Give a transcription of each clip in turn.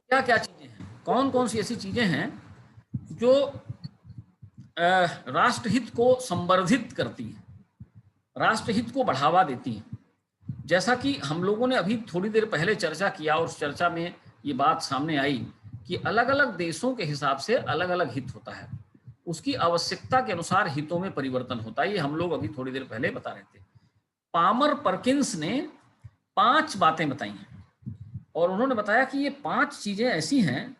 क्या क्या चीजें हैं, कौन कौन सी ऐसी चीजें हैं जो राष्ट्रहित को संवर्धित करती हैं, राष्ट्रहित को बढ़ावा देती हैं। जैसा कि हम लोगों ने अभी थोड़ी देर पहले चर्चा किया और उस चर्चा में ये बात सामने आई कि अलग अलग देशों के हिसाब से अलग अलग हित होता है, उसकी आवश्यकता के अनुसार हितों में परिवर्तन होता है। ये हम लोग अभी थोड़ी देर पहले बता रहे थे। पामर परकिंस ने 5 बातें बताई हैं और उन्होंने बताया कि ये 5 चीजें ऐसी हैं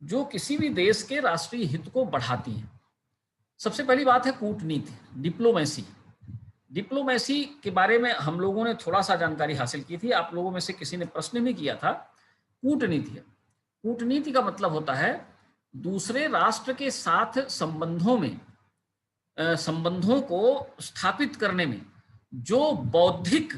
जो किसी भी देश के राष्ट्रीय हित को बढ़ाती हैं। सबसे पहली बात है कूटनीति, डिप्लोमेसी। डिप्लोमेसी के बारे में हम लोगों ने थोड़ा सा जानकारी हासिल की थी, आप लोगों में से किसी ने प्रश्न भी किया था। कूटनीति है, कूटनीति का मतलब होता है दूसरे राष्ट्र के साथ संबंधों को स्थापित करने में जो बौद्धिक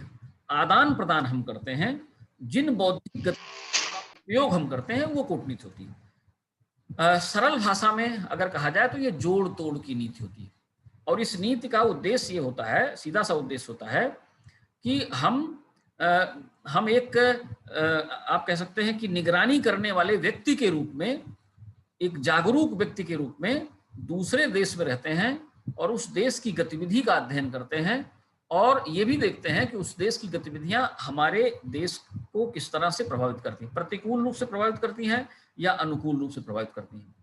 आदान प्रदान हम करते हैं, जिन बौद्धिक उपयोग हम करते हैं, वो कूटनीति होती है। सरल भाषा में अगर कहा जाए तो ये जोड़ तोड़ की नीति होती है और इस नीति का उद्देश्य ये होता है, सीधा सा उद्देश्य होता है कि हम एक आप कह सकते हैं कि निगरानी करने वाले व्यक्ति के रूप में, एक जागरूक व्यक्ति के रूप में दूसरे देश में रहते हैं और उस देश की गतिविधि का अध्ययन करते हैं और ये भी देखते हैं कि उस देश की गतिविधियां हमारे देश को किस तरह से प्रभावित करती हैं, प्रतिकूल रूप से प्रभावित करती हैं या अनुकूल रूप से प्रभावित करती हैं।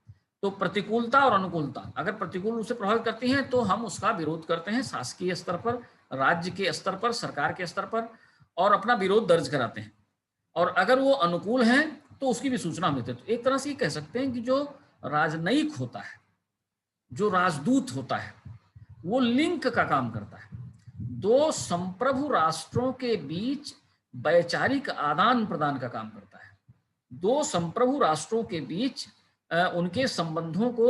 तो प्रतिकूलता और अनुकूलता, अगर प्रतिकूल रूप से प्रभावित करती हैं तो हम उसका विरोध करते हैं शासकीय स्तर पर, राज्य के स्तर पर, सरकार के स्तर पर, और अपना विरोध दर्ज कराते हैं। और अगर वो अनुकूल हैं तो उसकी भी सूचना देते हैं। तो एक तरह से ये कह सकते हैं कि जो राजनयिक होता है, जो राजदूत होता है, वो लिंक का काम करता है। दो संप्रभु राष्ट्रों के बीच वैचारिक आदान प्रदान का काम करता है। दो संप्रभु राष्ट्रों के बीच उनके संबंधों को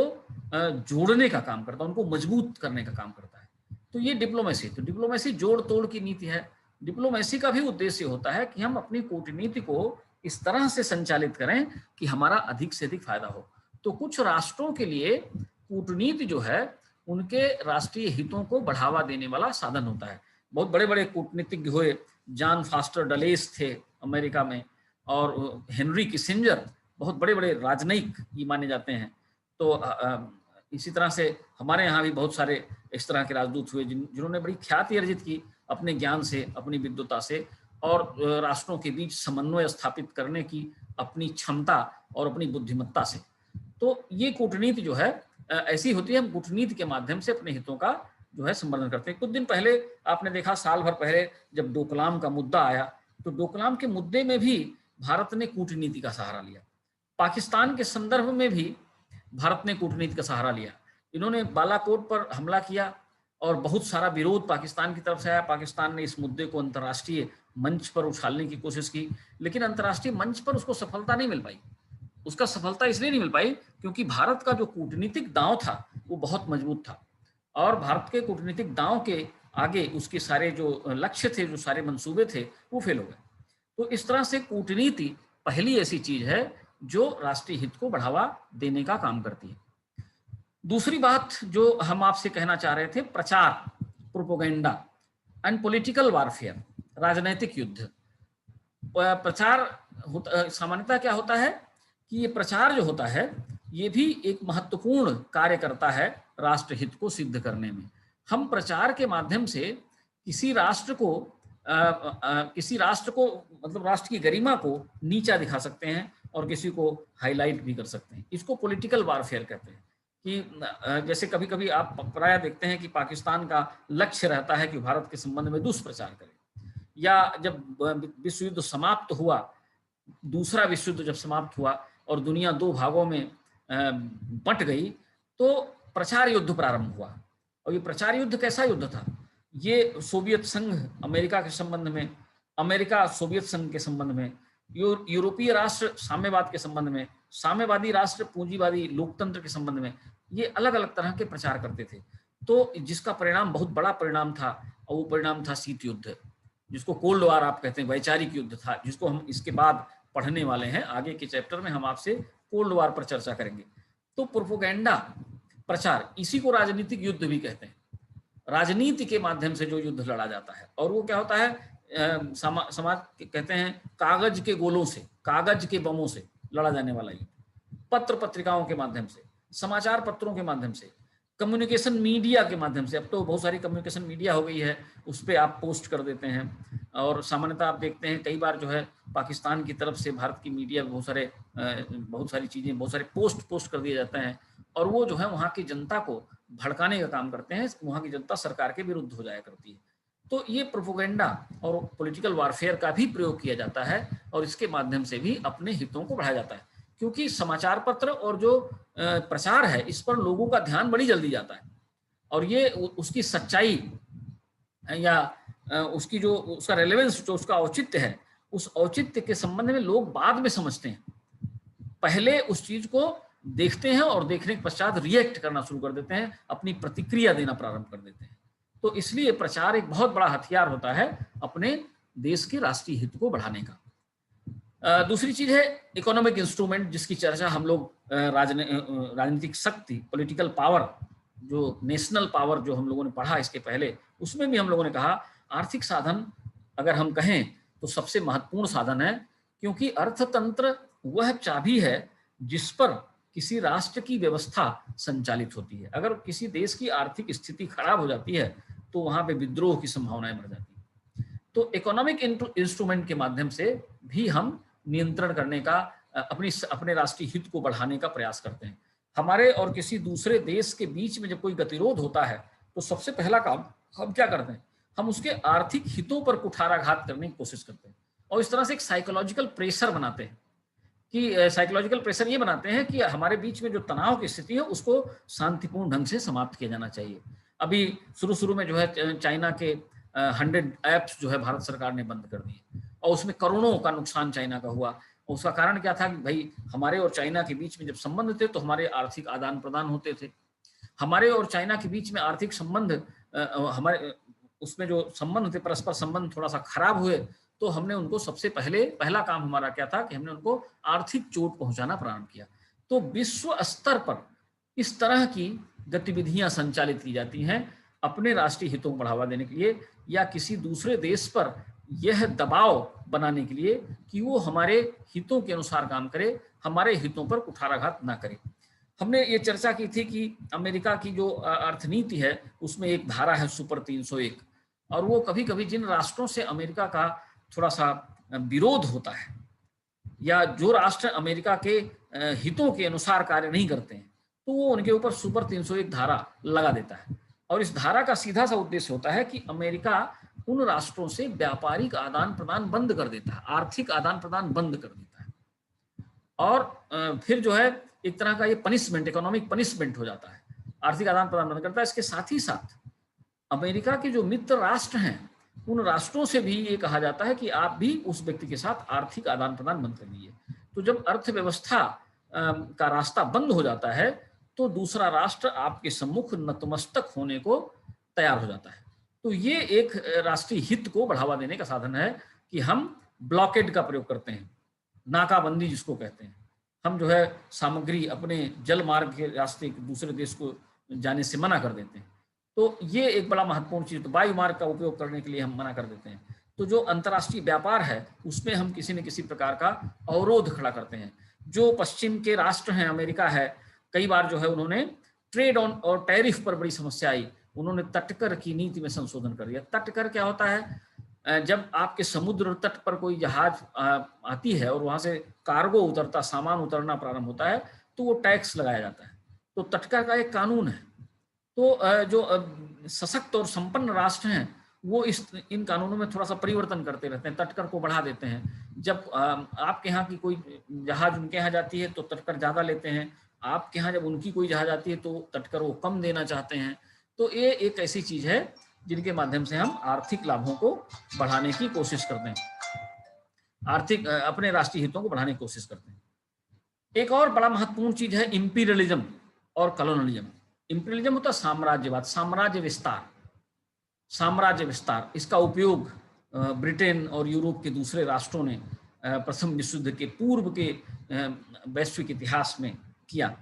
जोड़ने का काम करता है, उनको मजबूत करने का काम करता है। तो ये डिप्लोमेसी, तो डिप्लोमेसी जोड़ तोड़ की नीति है। डिप्लोमेसी का भी उद्देश्य होता है कि हम अपनी कूटनीति को इस तरह से संचालित करें कि हमारा अधिक से अधिक फायदा हो। तो कुछ राष्ट्रों के लिए कूटनीति जो है उनके राष्ट्रीय हितों को बढ़ावा देने वाला साधन होता है। बहुत बड़े बड़े कूटनीतिज्ञ हुए, जॉन फॉस्टर डलेस थे अमेरिका में, और हेनरी किसिंजर बहुत बड़े बड़े राजनयिक ये माने जाते हैं। तो इसी तरह से हमारे यहाँ भी बहुत सारे इस तरह के राजदूत हुए जिन्होंने बड़ी ख्याति अर्जित की अपने ज्ञान से, अपनी विद्वता से, और राष्ट्रों के बीच समन्वय स्थापित करने की अपनी क्षमता और अपनी बुद्धिमत्ता से। तो ये कूटनीति जो है ऐसी होती है, हम कूटनीति के माध्यम से अपने हितों का जो है संवर्धन करते हैं। कुछ दिन पहले आपने देखा, साल भर पहले जब डोकलाम का मुद्दा आया, तो डोकलाम के मुद्दे में भी भारत ने कूटनीति का सहारा लिया। पाकिस्तान के संदर्भ में भी भारत ने कूटनीति का सहारा लिया। इन्होंने बालाकोट पर हमला किया और बहुत सारा विरोध पाकिस्तान की तरफ से आया। पाकिस्तान ने इस मुद्दे को अंतर्राष्ट्रीय मंच पर उछालने की कोशिश की, लेकिन अंतर्राष्ट्रीय मंच पर उसको सफलता नहीं मिल पाई। उसका सफलता इसलिए नहीं मिल पाई क्योंकि भारत का जो कूटनीतिक दांव था वो बहुत मजबूत था, और भारत के कूटनीतिक दांव के आगे उसके सारे जो लक्ष्य थे, जो सारे मंसूबे थे, वो फेल हो गए। तो इस तरह से कूटनीति पहली ऐसी चीज है जो राष्ट्रीय हित को बढ़ावा देने का काम करती है। दूसरी बात जो हम आपसे कहना चाह रहे थे, प्रचार, प्रोपोगेंडा एंड पॉलिटिकल वारफेयर, राजनैतिक युद्ध। प्रचार सामान्यतः क्या होता है कि ये प्रचार जो होता है ये भी एक महत्वपूर्ण कार्य करता है राष्ट्रहित को सिद्ध करने में। हम प्रचार के माध्यम से किसी राष्ट्र को मतलब राष्ट्र की गरिमा को नीचा दिखा सकते हैं और किसी को हाईलाइट भी कर सकते हैं। इसको पॉलिटिकल वारफेयर कहते हैं। कि जैसे कभी कभी आप प्राय देखते हैं कि पाकिस्तान का लक्ष्य रहता है कि भारत के संबंध में दुष्प्रचार करे, या जब विश्व युद्ध समाप्त हुआ, दूसरा विश्व युद्ध जब समाप्त हुआ और दुनिया दो भागों में बंट गई, तो प्रचार युद्ध प्रारंभ हुआ। और ये प्रचार युद्ध कैसा युद्ध था? ये सोवियत संघ अमेरिका के संबंध में, अमेरिका सोवियत संघ के संबंध में, यूरोपीय राष्ट्र साम्यवाद के संबंध में, साम्यवादी राष्ट्र पूंजीवादी लोकतंत्र के संबंध में, ये अलग अलग तरह के प्रचार करते थे। तो जिसका परिणाम बहुत बड़ा परिणाम था, और वो परिणाम था शीत युद्ध, जिसको कोल्ड वार आप कहते हैं, वैचारिक युद्ध था, जिसको हम इसके बाद पढ़ने वाले हैं। आगे के चैप्टर में हम आपसे कोल्ड वार पर चर्चा करेंगे। तो प्रोपोगेंडा, प्रचार, इसी को राजनीतिक युद्ध भी कहते हैं। राजनीति के माध्यम से जो युद्ध लड़ा जाता है, और वो क्या होता है, समाज कहते हैं कागज के गोलों से, कागज के बमों से, लड़ा जाने वाला युद्ध, पत्र पत्रिकाओं के माध्यम से, समाचार पत्रों के माध्यम से, कम्युनिकेशन मीडिया के माध्यम से। अब तो बहुत सारी कम्युनिकेशन मीडिया हो गई है, उस पर आप पोस्ट कर देते हैं। और सामान्यतः आप देखते हैं कई बार जो है पाकिस्तान की तरफ से भारत की मीडिया में बहुत सारी चीज़ें, बहुत सारे पोस्ट कर दिए जाते हैं, और वो जो है वहाँ की जनता को भड़काने का काम करते हैं, वहाँ की जनता सरकार के विरुद्ध हो जाया करती है। तो ये प्रोपोगेंडा और पॉलिटिकल वारफेयर का भी प्रयोग किया जाता है, और इसके माध्यम से भी अपने हितों को बढ़ाया जाता है, क्योंकि समाचार पत्र और जो प्रचार है इस पर लोगों का ध्यान बड़ी जल्दी जाता है, और ये उसकी सच्चाई या उसकी जो उसका रेलेवेंस, जो उसका औचित्य है, उस औचित्य के संबंध में लोग बाद में समझते हैं, पहले उस चीज को देखते हैं और देखने के पश्चात रिएक्ट करना शुरू कर देते हैं, अपनी प्रतिक्रिया देना प्रारंभ कर देते हैं। तो इसलिए प्रचार एक बहुत बड़ा हथियार होता है अपने देश के राष्ट्रीय हित को बढ़ाने का। दूसरी चीज है इकोनॉमिक इंस्ट्रूमेंट, जिसकी चर्चा हम लोग राजनीतिक शक्ति, पॉलिटिकल पावर, जो नेशनल पावर जो हम लोगों ने पढ़ा इसके पहले, उसमें भी हम लोगों ने कहा आर्थिक साधन अगर हम कहें तो सबसे महत्वपूर्ण साधन है, क्योंकि अर्थतंत्र वह चाबी है जिस पर किसी राष्ट्र की व्यवस्था संचालित होती है। अगर किसी देश की आर्थिक स्थिति खराब हो जाती है तो वहां पे विद्रोह की संभावनाएं बढ़ जाती है। तो इकोनॉमिक इंस्ट्रूमेंट के माध्यम से भी हम नियंत्रण करने का, अपने राष्ट्रीय हित को बढ़ाने का प्रयास करते हैं। हमारे और किसी दूसरे देश के बीच में जब कोई गतिरोध होता है तो सबसे पहला काम हम क्या करते हैं, हम उसके आर्थिक हितों पर कुठाराघात करने की कोशिश करते हैं, और इस तरह से एक साइकोलॉजिकल प्रेशर बनाते हैं कि साइकोलॉजिकल प्रेशर ये बनाते हैं कि हमारे बीच में जो तनाव की स्थिति है उसको शांतिपूर्ण ढंग से समाप्त किया जाना चाहिए। अभी शुरू में जो है चाइना के 100 ऐप्स जो है भारत सरकार ने बंद कर दिए, और उसमें करोड़ों का नुकसान चाइना का हुआ। उसका कारण क्या था कि भाई हमारे और चाइना के बीच में जब संबंध थे तो हमारे आर्थिक आदान प्रदान होते थे, हमारे और चाइना के बीच में आर्थिक संबंध, हमारे उसमें जो संबंध थे, परस्पर संबंध थोड़ा सा खराब हुए, तो हमने उनको सबसे पहला काम हमारा क्या था कि हमने उनको आर्थिक चोट पहुंचाना प्रारंभ किया। तो विश्व स्तर पर इस तरह की गतिविधियां संचालित की जाती हैं अपने राष्ट्रीय हितों को बढ़ावा देने के लिए, या किसी दूसरे देश पर यह दबाव बनाने के लिए कि वो हमारे हितों के अनुसार काम करे, हमारे हितों पर कुठाराघात ना करे। हमने ये चर्चा की थी कि अमेरिका की जो अर्थनीति है उसमें एक धारा है सुपर 301, और वो कभी कभी जिन राष्ट्रों से अमेरिका का थोड़ा सा विरोध होता है, या जो राष्ट्र अमेरिका के हितों के अनुसार कार्य नहीं करते हैं, तो वो उनके ऊपर सुपर 301 धारा लगा देता है। और इस धारा का सीधा सा उद्देश्य होता है कि अमेरिका उन राष्ट्रों से व्यापारिक आदान प्रदान बंद कर देता है, आर्थिक आदान प्रदान बंद कर देता है, और फिर जो है एक तरह का ये पनिशमेंट, इकोनॉमिक पनिशमेंट हो जाता है, आर्थिक आदान प्रदान बंद करता है। इसके साथ ही साथ अमेरिका के जो मित्र राष्ट्र हैं उन राष्ट्रों से भी ये कहा जाता है कि आप भी उस व्यक्ति के साथ आर्थिक आदान प्रदान बंद कर लीजिए। तो जब अर्थव्यवस्था का रास्ता बंद हो जाता है तो दूसरा राष्ट्र आपके सम्मुख नतमस्तक होने को तैयार हो जाता है। तो ये एक राष्ट्रीय हित को बढ़ावा देने का साधन है कि हम ब्लॉकेड का प्रयोग करते हैं, नाकाबंदी जिसको कहते हैं। हम जो है सामग्री अपने जल मार्ग के रास्ते दूसरे देश को जाने से मना कर देते हैं। तो ये एक बड़ा महत्वपूर्ण चीज। तो वायु मार्ग का उपयोग करने के लिए हम मना कर देते हैं। तो जो अंतर्राष्ट्रीय व्यापार है उसमें हम किसी न किसी प्रकार का अवरोध खड़ा करते हैं। जो पश्चिम के राष्ट्र हैं, अमेरिका है, कई बार जो है उन्होंने ट्रेड ऑन और टैरिफ पर बड़ी समस्या आई, उन्होंने तटकर की नीति में संशोधन कर दिया। तटकर क्या होता है, जब आपके समुद्र तट पर कोई जहाज आती है और वहां से कार्गो उतरता, सामान उतरना प्रारंभ होता है, तो वो टैक्स लगाया जाता है। तो तटकर का एक कानून है। तो जो सशक्त और संपन्न राष्ट्र हैं वो इन कानूनों में थोड़ा सा परिवर्तन करते रहते हैं, तटकर को बढ़ा देते हैं। जब आपके यहाँ की कोई जहाज उनके यहाँ जाती है तो तटकर ज्यादा लेते हैं, आपके यहाँ जब उनकी कोई जहाज आती है तो तटकर वो कम देना चाहते हैं। तो ये एक ऐसी चीज है जिनके माध्यम से हम आर्थिक लाभों को बढ़ाने की कोशिश करते हैं, आर्थिक अपने राष्ट्रीय हितों को बढ़ाने की कोशिश करते हैं। एक और बड़ा महत्वपूर्ण चीज है इंपीरियलिज्म और कॉलोनियलिज्म। इंपीरियलिज्म होता है साम्राज्यवाद, साम्राज्य विस्तार। इसका उपयोग ब्रिटेन और यूरोप के दूसरे राष्ट्रों ने प्रथम विश्व युद्ध के पूर्व के वैश्विक इतिहास में किया,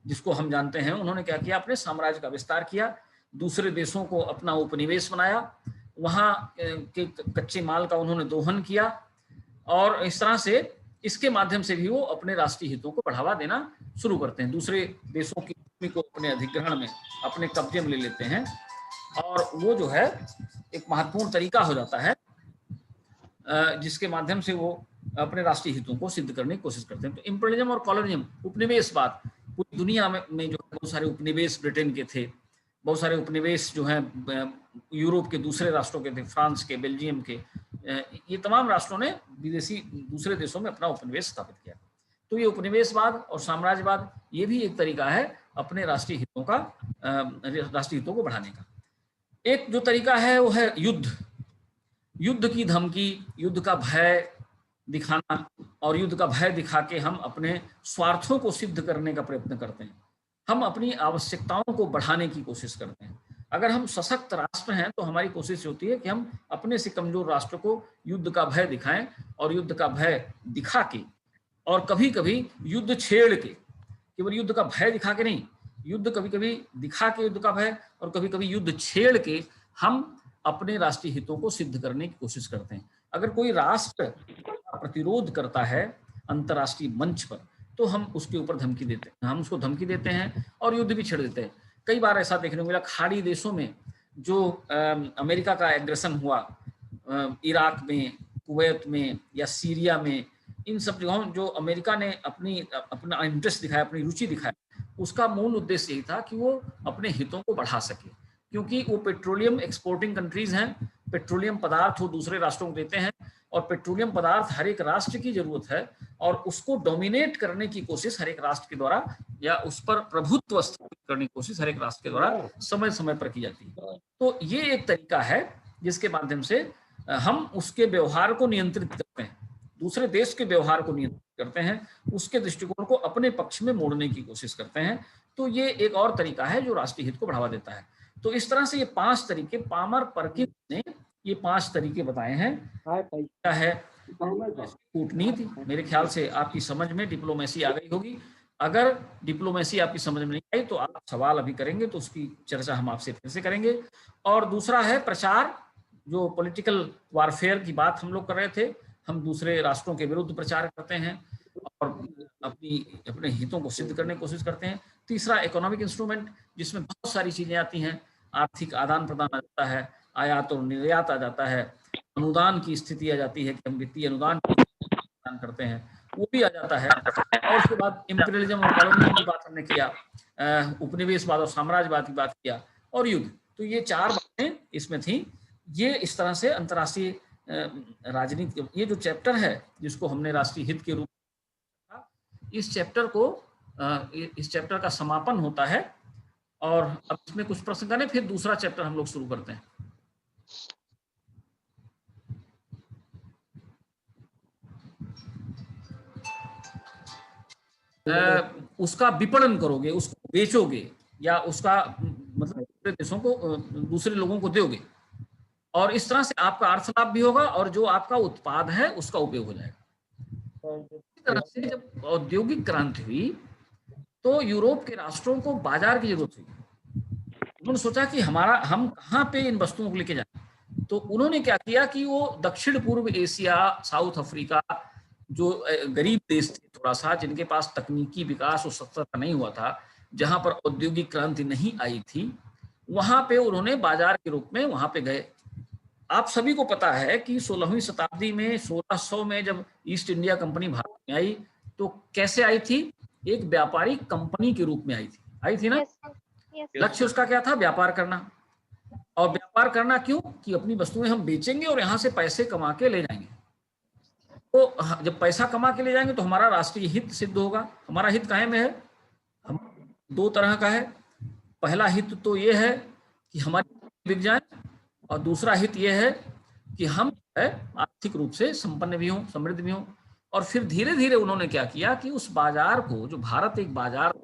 जिसको हम जानते हैं। उन्होंने क्या किया, अपने साम्राज्य का विस्तार किया, दूसरे देशों को अपना उपनिवेश बनाया, वहाँ के कच्चे माल का उन्होंने दोहन किया, और इस तरह से इसके माध्यम से भी वो अपने राष्ट्रीय हितों को बढ़ावा देना शुरू करते हैं, दूसरे देशों की भूमि को अपने अधिग्रहण में, अपने कब्जे में ले लेते हैं, और वो जो है एक महत्वपूर्ण तरीका हो जाता है जिसके माध्यम से वो अपने राष्ट्रीय हितों को सिद्ध करने की कोशिश करते हैं। तो इंपीरियलिज्म और कॉलोनियम, उपनिवेशवाद, पूरी दुनिया में जो बहुत सारे उपनिवेश ब्रिटेन के थे, बहुत सारे उपनिवेश जो हैं यूरोप के दूसरे राष्ट्रों के थे, फ्रांस के, बेल्जियम के, ये तमाम राष्ट्रों ने विदेशी दूसरे देशों में अपना उपनिवेश स्थापित किया। तो ये उपनिवेशवाद और साम्राज्यवाद ये भी एक तरीका है अपने राष्ट्रीय हितों का, राष्ट्रीय हितों को बढ़ाने का। एक जो तरीका है वो है युद्ध, युद्ध की धमकी, युद्ध का भय दिखाना, और युद्ध का भय दिखा के हम अपने स्वार्थों को सिद्ध करने का प्रयत्न करते हैं, हम अपनी आवश्यकताओं को बढ़ाने की कोशिश करते हैं। अगर हम सशक्त राष्ट्र हैं तो हमारी कोशिश होती है कि हम अपने से कमजोर राष्ट्र को युद्ध का भय दिखाएं, और युद्ध का भय दिखा के, और कभी कभी युद्ध छेड़ के, केवल युद्ध का भय दिखा के नहीं, युद्ध कभी कभी दिखा के युद्ध का भय, और कभी कभी युद्ध छेड़ के हम अपने राष्ट्रीय हितों को सिद्ध करने की कोशिश करते हैं। अगर कोई राष्ट्र प्रतिरोध करता है अंतर्राष्ट्रीय मंच पर तो हम उसके ऊपर धमकी देते हैं, हम उसको धमकी देते हैं और युद्ध भी छेड़ देते हैं। कई बार ऐसा देखने को मिला, खाड़ी देशों में जो अमेरिका का एग्रेशन हुआ, इराक में, कुवैत में या सीरिया में, इन सब जगहों जो अमेरिका ने अपना इंटरेस्ट दिखाया, अपनी रुचि दिखाया, उसका मूल उद्देश्य यही था कि वो अपने हितों को बढ़ा सके, क्योंकि वो पेट्रोलियम एक्सपोर्टिंग कंट्रीज हैं, पेट्रोलियम पदार्थ वो दूसरे राष्ट्रों को देते हैं, और पेट्रोलियम पदार्थ हर एक राष्ट्र की जरूरत है, और उसको डोमिनेट करने की कोशिश हर एक राष्ट्र के द्वारा, या उस पर प्रभुत्व स्थापित करने की कोशिश हर एक राष्ट्र के द्वारा समय समय पर की जाती है। तो ये एक तरीका है जिसके माध्यम से हम उसके व्यवहार को नियंत्रित करते हैं, दूसरे देश के व्यवहार को नियंत्रित करते हैं, उसके दृष्टिकोण को अपने पक्ष में मोड़ने की कोशिश करते हैं। तो ये एक और तरीका है जो राष्ट्रीय हित को बढ़ावा देता है। तो इस तरह से ये 5 तरीके पामर परकिंस ने ये 5 तरीके बताए हैं। क्या है कूटनीति, मेरे ख्याल से आपकी समझ में डिप्लोमेसी आ गई होगी। अगर डिप्लोमेसी आपकी समझ में नहीं आई तो आप सवाल अभी करेंगे तो उसकी चर्चा हम आपसे फिर से करेंगे। और दूसरा है प्रचार, जो पॉलिटिकल वारफेयर की बात हम लोग कर रहे थे, हम दूसरे राष्ट्रों के विरुद्ध प्रचार करते हैं और अपने हितों को सिद्ध करने की कोशिश करते हैं। तीसरा इकोनॉमिक इंस्ट्रूमेंट, जिसमें बहुत सारी चीजें आती हैं, आर्थिक आदान प्रदान आ जाता है, आयात और निर्यात आ जाता है, अनुदान की स्थिति आ जाती है कि हम वित्तीय अनुदान प्रदान करते हैं, वो भी आ जाता है। और उसके बाद इंपीरियलिज्म और कॉलोनियलिज्म की बात हमने किया, उपनिवेशवाद और साम्राज्यवाद की बात किया, और युद्ध। तो ये 4 बातें इसमें थी। ये इस तरह से अंतर्राष्ट्रीय राजनीति, ये जो चैप्टर है जिसको हमने राष्ट्रीय हित के रूप में, इस चैप्टर का समापन होता है। और अब इसमें कुछ प्रश्न करें, फिर दूसरा चैप्टर हम लोग शुरू करते हैं। उसका विपणन करोगे, उसको बेचोगे, या उसका मतलब दूसरे देशों को, दूसरे लोगों को दोगे, और इस तरह से आपका अर्थ लाभ भी होगा और जो आपका उत्पाद है उसका उपयोग हो जाएगा। इस तरह से जब औद्योगिक क्रांति हुई तो यूरोप के राष्ट्रों को बाजार की जरूरत हुई। उन्होंने सोचा कि हम कहाँ पे इन वस्तुओं को लेके जाएं। तो उन्होंने क्या किया कि वो दक्षिण पूर्व एशिया, साउथ अफ्रीका, जो गरीब देश थे थोड़ा सा, जिनके पास तकनीकी विकास और सतर्कता नहीं हुआ था, जहां पर औद्योगिक क्रांति नहीं आई थी, वहां पे उन्होंने बाजार के रूप में वहां पे गए। आप सभी को पता है कि 16वीं शताब्दी में 1600 में जब ईस्ट इंडिया कंपनी भारत में आई तो कैसे आई थी? एक व्यापारिक कंपनी के रूप में आई थी ना। लक्ष्य उसका क्या था? व्यापार करना। और व्यापार करना क्यों? कि अपनी वस्तुएं हम बेचेंगे और यहां से पैसे कमा के ले जाएंगे। तो जब पैसा कमा के ले जाएंगे तो हमारा राष्ट्रीय हित सिद्ध होगा। हमारा हित काहे में है? हम 2 तरह का है। पहला हित तो ये है कि हमारी बिक जाए, और दूसरा हित ये है कि हम आर्थिक रूप से संपन्न भी हों, समृद्ध भी हों। और फिर धीरे धीरे उन्होंने क्या किया कि उस बाजार को, जो भारत एक बाजार,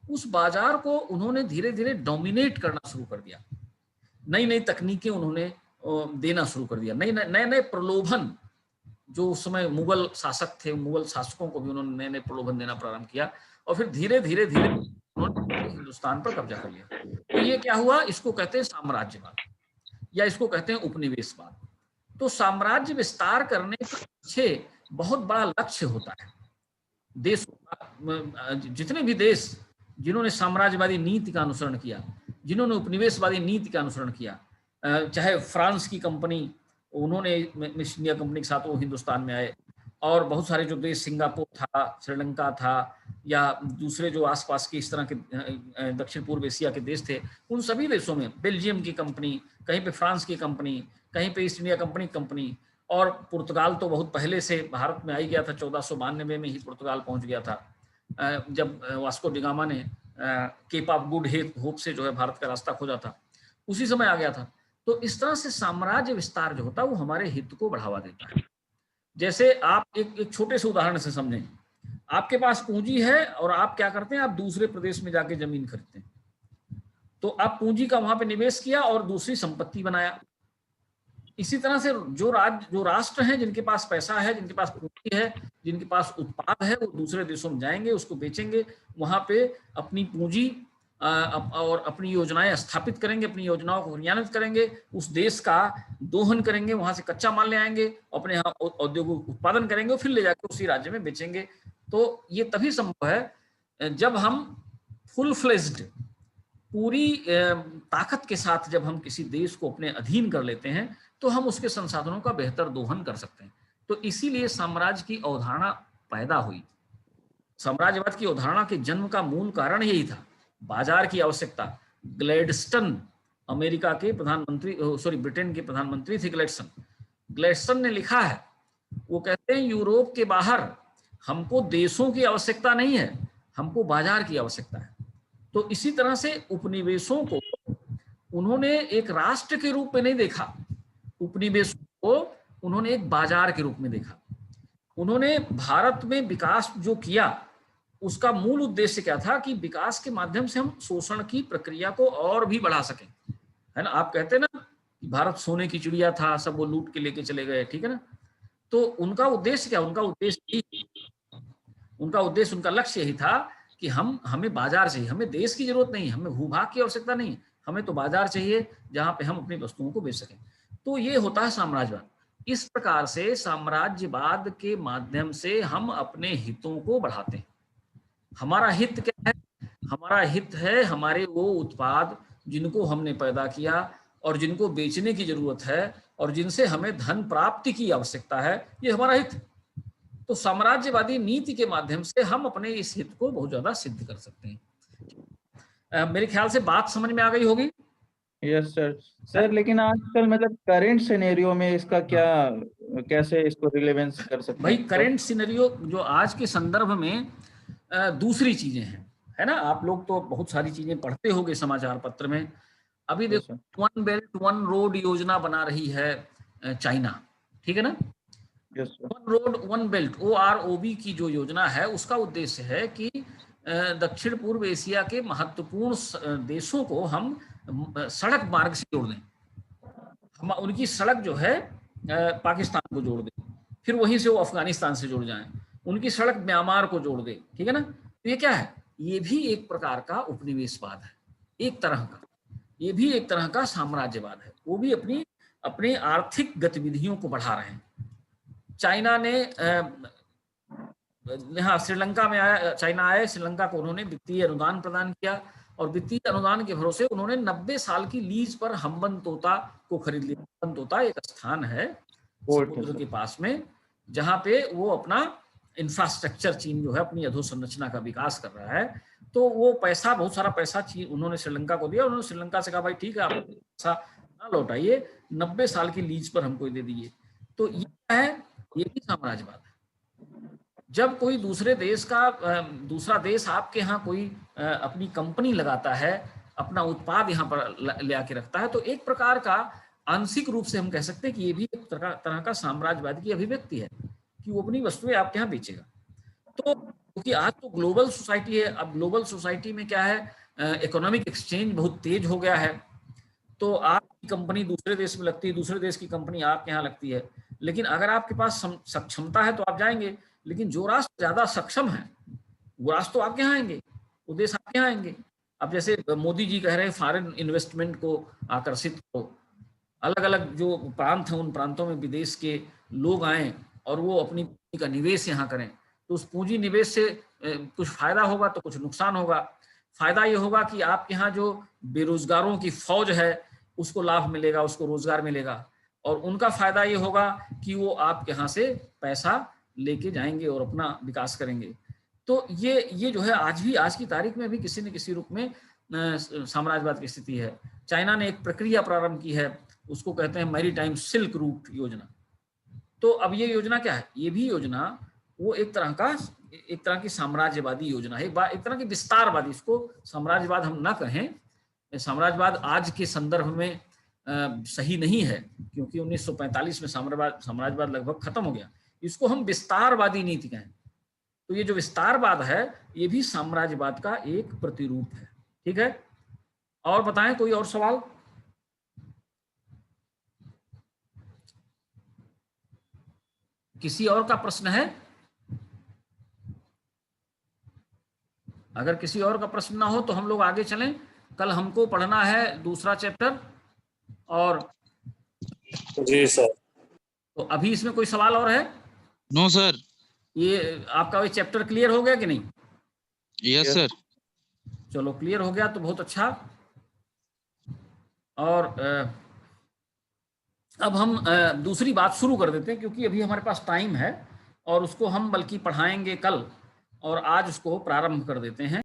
उस बाजार को उन्होंने धीरे धीरे डोमिनेट करना शुरू कर दिया। नई नई तकनीकें उन्होंने देना शुरू कर दिया, नए नए प्रलोभन, जो उस समय मुगल शासक थे, मुगल शासकों को भी उन्होंने नए नए प्रलोभन देना प्रारंभ किया, और फिर धीरे धीरे उन्होंने हिंदुस्तान पर कब्जा कर लिया। तो ये क्या हुआ? इसको कहते हैं साम्राज्यवाद, या इसको कहते हैं उपनिवेशवाद। तो साम्राज्य विस्तार करने के पीछे बहुत बड़ा लक्ष्य होता है। देश, जितने भी देश जिन्होंने साम्राज्यवादी नीति का अनुसरण किया, जिन्होंने उपनिवेशवादी नीति का अनुसरण किया, चाहे फ्रांस की कंपनी, उन्होंने ईस्ट इंडिया कंपनी के साथ वो हिंदुस्तान में आए, और बहुत सारे जो देश, सिंगापुर था, श्रीलंका था, या दूसरे जो आसपास के इस तरह के दक्षिण पूर्व एशिया के देश थे, उन सभी देशों में बेल्जियम की कंपनी, कहीं पे फ्रांस की कंपनी, कहीं पे ईस्ट इंडिया कंपनी, और पुर्तगाल तो बहुत पहले से भारत में आई गया था, 1492 में ही पुर्तगाल पहुंच गया था, जब वास्को डिगामा ने केप ऑफ गुड होप से जो है भारत का रास्ता खोजा था, उसी समय आ गया था। तो इस तरह से साम्राज्य विस्तार जो होता है वो हमारे हित को बढ़ावा देता है। जैसे आप एक छोटे से उदाहरण से समझें, आपके पास पूंजी है और आप क्या करते हैं, आप दूसरे प्रदेश में जाके जमीन खरीदते हैं, तो आप पूंजी का वहां पे निवेश किया और दूसरी संपत्ति बनाया। इसी तरह से जो राष्ट्र हैं, जिनके पास पैसा है, जिनके पास पूंजी है, जिनके पास उत्पाद है, वो दूसरे देशों में जाएंगे, उसको बेचेंगे, वहां पे अपनी पूंजी और अपनी योजनाएं स्थापित करेंगे, अपनी योजनाओं को क्रियान्वित करेंगे, उस देश का दोहन करेंगे, वहां से कच्चा माल ले आएंगे, अपने यहाँ औद्योगिक उत्पादन करेंगे, फिर ले जाकर उसी राज्य में बेचेंगे। तो ये तभी संभव है जब हम फुल फ्लेज्ड, पूरी ताकत के साथ जब हम किसी देश को अपने अधीन कर लेते हैं, तो हम उसके संसाधनों का बेहतर दोहन कर सकते हैं। तो इसीलिए साम्राज्य की अवधारणा पैदा हुई। साम्राज्यवाद की अवधारणा के जन्म का मूल कारण यही था, बाजार की आवश्यकता। ग्लैडस्टन, अमेरिका के प्रधानमंत्री, ब्रिटेन के प्रधानमंत्री थे ग्लैडस्टन ने लिखा है, वो कहते हैं यूरोप के बाहर हमको देशों की आवश्यकता नहीं है, हमको बाजार की आवश्यकता है। तो इसी तरह से उपनिवेशों को उन्होंने एक राष्ट्र के रूप में नहीं देखा, उपनिवेशों को उन्होंने एक बाजार के रूप में देखा। उन्होंने भारत में विकास जो किया, उसका मूल उद्देश्य क्या था कि विकास के माध्यम से हम शोषण की प्रक्रिया को और भी बढ़ा सकें, है ना। आप कहते हैं ना कि भारत सोने की चिड़िया था, सब वो लूट के लेके चले गए, ठीक है ना। तो उनका उद्देश्य क्या, उनका लक्ष्य यही था कि हमें बाजार चाहिए, हमें देश की जरूरत नहीं, हमें भूभाग की आवश्यकता नहीं, हमें तो बाजार चाहिए जहां पे हम अपनी वस्तुओं को बेच सकें। तो ये होता है साम्राज्यवाद। इस प्रकार से साम्राज्यवाद के माध्यम से हम अपने हितों को बढ़ाते हैं। हमारा हित क्या है? हमारा हित है हमारे वो उत्पाद जिनको हमने पैदा किया और जिनको बेचने की जरूरत है और जिनसे हमें धन प्राप्ति की आवश्यकता है, ये हमारा हित। तो साम्राज्यवादी नीति के माध्यम से हम अपने इस हित को बहुत ज्यादा सिद्ध कर सकते हैं। मेरे ख्याल से बात समझ में आ गई होगी। यस सर, लेकिन आजकल मतलब करंट सिनेरियो में इसका क्या, कैसे इसको रिलेवेंस कर सकते हैं? भाई करंट सिनेरियो जो आज के संदर्भ में दूसरी चीजें हैं, है ना। आप लोग तो बहुत सारी चीजें पढ़ते होंगे समाचार पत्र में। अभी देखो, वन बेल्ट वन रोड योजना बना रही है चाइना, ठीक है ना। One road one belt OROB की जो योजना है, उसका उद्देश्य है कि दक्षिण पूर्व एशिया के महत्वपूर्ण देशों को हम सड़क मार्ग से जोड़ दें। हम उनकी सड़क जो है पाकिस्तान को जोड़ दें, फिर वहीं से वो अफगानिस्तान से जुड़ जाएं, उनकी सड़क म्यांमार को जोड़ दे, ठीक है ना। तो ये क्या है? ये भी एक प्रकार का उपनिवेशवाद है, एक तरह का, ये भी एक तरह का साम्राज्यवाद है। वो भी अपनी आर्थिक गतिविधियों को बढ़ा रहे हैं। चाइना ने यहाँ श्रीलंका में आया, चाइना आया, श्रीलंका को उन्होंने वित्तीय अनुदान प्रदान किया और वित्तीय अनुदान के भरोसे उन्होंने 90 साल की लीज पर हम्बन तोता को खरीद लिया। हम्बन तोता एक स्थान है समुद्र के पास में, जहां पे वो अपना इंफ्रास्ट्रक्चर, चीन जो है अपनी अधोसंरचना का विकास कर रहा है। तो वो पैसा, बहुत सारा पैसा चीन उन्होंने श्रीलंका को दिया। उन्होंने श्रीलंका से कहा भाई ठीक है, आप पैसा ना लौटाइए, 90 साल की लीज पर हमको दे दीजिए। तो ये है, ये भी साम्राज्यवाद है। जब कोई दूसरा देश आपके यहाँ कोई अपनी कंपनी लगाता है, अपना उत्पाद यहाँ पर ले आके रखता है, तो एक प्रकार का आंशिक रूप से हम कह सकते हैं कि ये भी एक तरह का साम्राज्यवाद की अभिव्यक्ति है कि वो अपनी वस्तुएं आपके यहाँ बेचेगा। तो क्योंकि आज तो ग्लोबल सोसाइटी है, अब ग्लोबल सोसाइटी में क्या है, इकोनॉमिक एक्सचेंज बहुत तेज हो गया है। तो आपकी कंपनी दूसरे देश में लगती है, दूसरे देश की कंपनी आपके यहाँ लगती है। लेकिन अगर आपके पास सक्षमता है तो आप जाएंगे, लेकिन जो राष्ट्र ज्यादा सक्षम है वो राष्ट्र तो आपके यहाँ आएंगे, वो देश आपके यहाँ आएंगे। अब जैसे मोदी जी कह रहे हैं फॉरेन इन्वेस्टमेंट को आकर्षित करो, अलग अलग जो प्रांत हैं उन प्रांतों में विदेश के लोग आए और वो अपनी पूंजी का निवेश यहाँ करें, तो उस पूंजी निवेश से कुछ फायदा होगा तो कुछ नुकसान होगा। फायदा ये होगा कि आपके यहाँ जो बेरोजगारों की फौज है उसको लाभ मिलेगा, उसको रोजगार मिलेगा, और उनका फायदा ये होगा कि वो आपके यहाँ से पैसा लेके जाएंगे और अपना विकास करेंगे। तो ये जो है आज की तारीख में भी किसी न किसी रूप में साम्राज्यवाद की स्थिति है। चाइना ने एक प्रक्रिया प्रारंभ की है, उसको कहते हैं मैरीटाइम सिल्क रूट योजना। तो अब ये योजना क्या है? ये भी योजना वो एक तरह की साम्राज्यवादी योजना है, एक तरह की विस्तारवादी, इसको साम्राज्यवाद हम ना कहें, साम्राज्यवाद आज के संदर्भ में सही नहीं है, क्योंकि 1945 में साम्राज्यवाद लगभग खत्म हो गया। इसको हम विस्तारवादी नीति कहें। तो ये जो विस्तारवाद है ये भी साम्राज्यवाद का एक प्रतिरूप है। ठीक है, और बताएं कोई और सवाल? किसी और का प्रश्न है? अगर किसी और का प्रश्न ना हो तो हम लोग आगे चलें। कल हमको पढ़ना है दूसरा चैप्टर। और जी सर। तो अभी इसमें कोई सवाल और है? No sir. ये आपका ये चैप्टर क्लियर हो गया कि नहीं? Yes sir. चलो क्लियर हो गया तो बहुत अच्छा। और अब हम दूसरी बात शुरू कर देते हैं, क्योंकि अभी हमारे पास टाइम है और उसको हम बल्कि पढ़ाएंगे कल, और आज उसको प्रारंभ कर देते हैं।